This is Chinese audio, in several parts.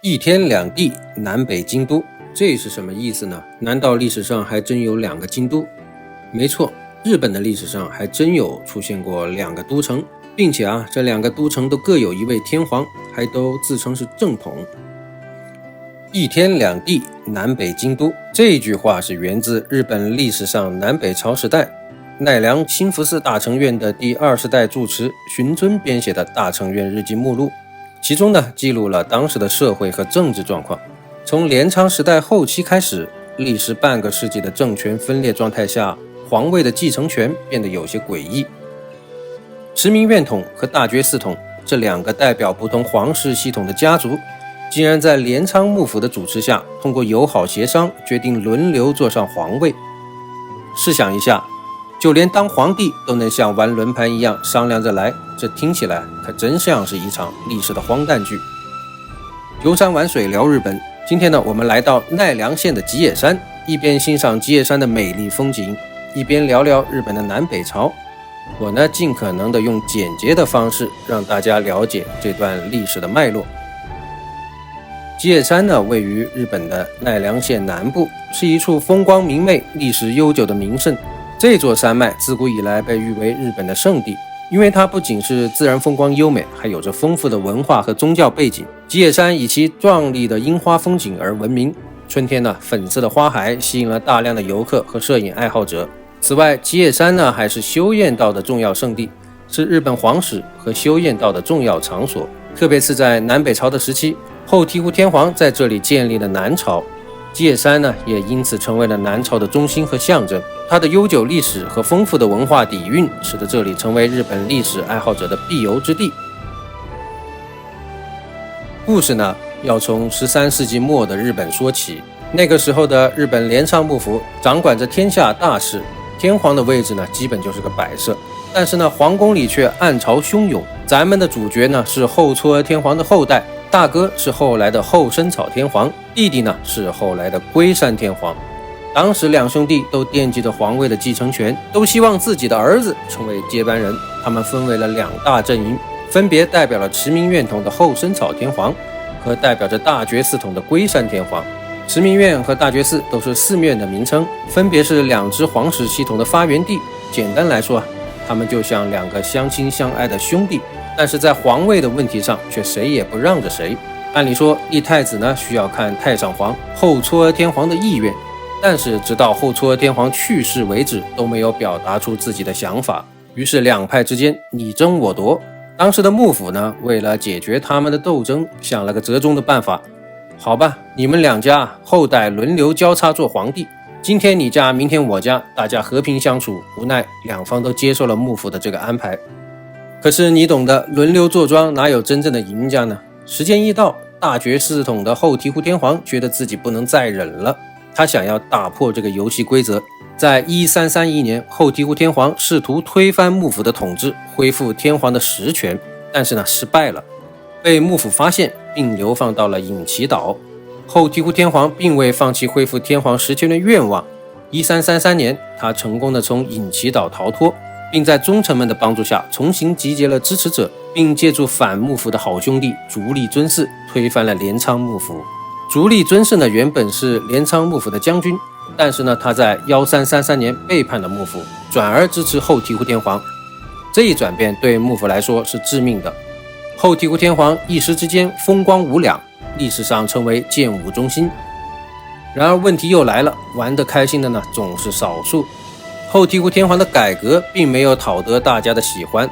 一天两地，南北京都，这是什么意思呢？难道历史上还真有两个京都？没错，日本的历史上还真有出现过两个都城，并且这两个都城都各有一位天皇，还都自称是正统。一天两地，南北京都，这句话是源自日本历史上南北朝时代奈良新福寺大成院的第20代住持寻尊编写的大成院日记目录，其中呢记录了当时的社会和政治状况。从镰仓时代后期开始，历时半个世纪的政权分裂状态下，皇位的继承权变得有些诡异。持明院统和大觉寺统这两个代表不同皇室系统的家族，竟然在镰仓幕府的主持下，通过友好协商决定轮流坐上皇位。试想一下，就连当皇帝都能像玩轮盘一样商量着来，这听起来可真像是一场历史的荒诞剧。游山玩水聊日本，今天呢，我们来到奈良县的吉野山，一边欣赏吉野山的美丽风景，一边聊聊日本的南北朝。我呢，尽可能的用简洁的方式让大家了解这段历史的脉络。吉野山呢，位于日本的奈良县南部，是一处风光明媚、历史悠久的名胜。这座山脉自古以来被誉为日本的圣地，因为它不仅是自然风光优美，还有着丰富的文化和宗教背景。吉野山以其壮丽的樱花风景而闻名，春天呢，粉色的花海吸引了大量的游客和摄影爱好者。此外，吉野山呢还是修验道的重要圣地，是日本皇室和修验道的重要场所。特别是在南北朝的时期，后醍醐天皇在这里建立了南朝，吉野山呢也因此成为了南朝的中心和象征。它的悠久历史和丰富的文化底蕴，使得这里成为日本历史爱好者的必游之地。故事呢，要从13世纪末的日本说起。那个时候的日本镰仓幕府掌管着天下大事，天皇的位置呢，基本就是个摆设。但是呢，皇宫里却暗潮汹涌。咱们的主角呢，是后嵯峨天皇的后代，大哥是后来的后生草天皇，弟弟呢是后来的龟山天皇。当时两兄弟都惦记着皇位的继承权，都希望自己的儿子成为接班人。他们分为了两大阵营，分别代表了持明院统的后生草天皇和代表着大觉寺统的龟山天皇。持明院和大觉寺都是寺院的名称，分别是两支皇室系统的发源地。简单来说，他们就像两个相亲相爱的兄弟，但是在皇位的问题上却谁也不让着谁。按理说，立太子呢需要看太上皇后嵯峨天皇的意愿，但是直到后嵯峨天皇去世为止，都没有表达出自己的想法。于是两派之间你争我夺。当时的幕府呢，为了解决他们的斗争，想了个折中的办法。好吧，你们两家后代轮流交叉做皇帝，今天你家，明天我家，大家和平相处。无奈两方都接受了幕府的这个安排。可是你懂得，轮流坐庄哪有真正的赢家呢？时间一到，大觉寺统的后醍醐天皇觉得自己不能再忍了，他想要打破这个游戏规则。在1331年，后醍醐天皇试图推翻幕府的统治，恢复天皇的实权，但是呢失败了，被幕府发现并流放到了隐岐岛。后醍醐天皇并未放弃恢复天皇实权的愿望。1333年，他成功的从隐岐岛逃脱，并在忠臣们的帮助下重新集结了支持者，并借助反幕府的好兄弟足利尊氏推翻了镰仓幕府。足利尊氏呢，原本是镰仓幕府的将军，但是呢，他在1333年背叛了幕府，转而支持后醍醐天皇。这一转变对幕府来说是致命的。后醍醐天皇一时之间风光无两，历史上称为剑武中心。然而问题又来了，玩得开心的呢总是少数。后醍醐天皇的改革并没有讨得大家的喜欢，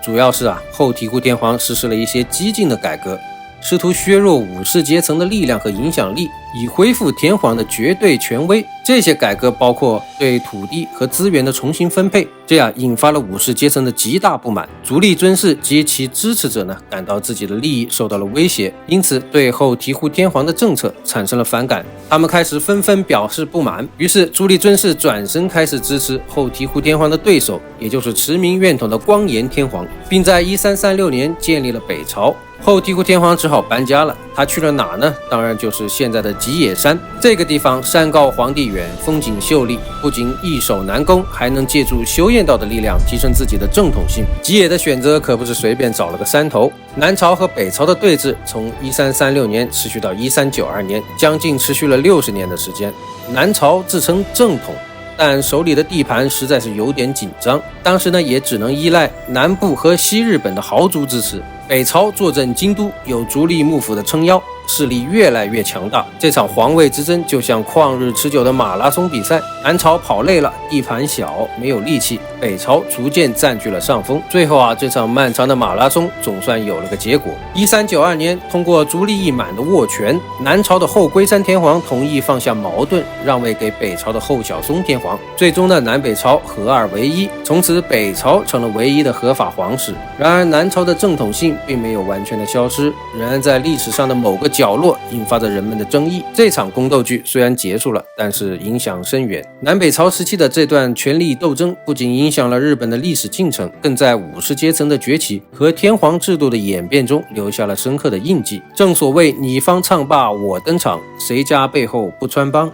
主要是后醍醐天皇实施了一些激进的改革，试图削弱武士阶层的力量和影响力，以恢复天皇的绝对权威。这些改革包括对土地和资源的重新分配，这样引发了武士阶层的极大不满。足利尊氏及其支持者呢，感到自己的利益受到了威胁，因此对后醍醐天皇的政策产生了反感。他们开始纷纷表示不满，于是足利尊氏转身开始支持后醍醐天皇的对手，也就是持明院统的光彦天皇，并在1336年建立了北朝。后醍醐天皇只好搬家了，他去了哪呢？当然就是现在的吉野山。这个地方山高皇帝远，风景秀丽，不仅易守难攻，还能借助修验道的力量提升自己的正统性。吉野的选择可不是随便找了个山头。南朝和北朝的对峙从1336年持续到1392年，将近持续了60年的时间。南朝自称正统，但手里的地盘实在是有点紧张，当时呢也只能依赖南部和西日本的豪族支持。北朝坐镇京都，有足利幕府的撑腰，势力越来越强大。这场皇位之争就像旷日持久的马拉松比赛，南朝跑累了，地盘小，没有力气，北朝逐渐占据了上风。最后这场漫长的马拉松总算有了个结果。1392年，通过足利义满的握拳，南朝的后龟山天皇同意放下矛盾，让位给北朝的后小松天皇。最终呢，南北朝合二为一，从此北朝成了唯一的合法皇室。然而南朝的正统性并没有完全的消失，仍然在历史上的某个角落引发着人们的争议。这场宫斗剧虽然结束了，但是影响深远。南北朝时期的这段权力斗争不仅影响了日本的历史进程，更在武士阶层的崛起和天皇制度的演变中留下了深刻的印记。正所谓你方唱罢我登场，谁家背后不穿帮。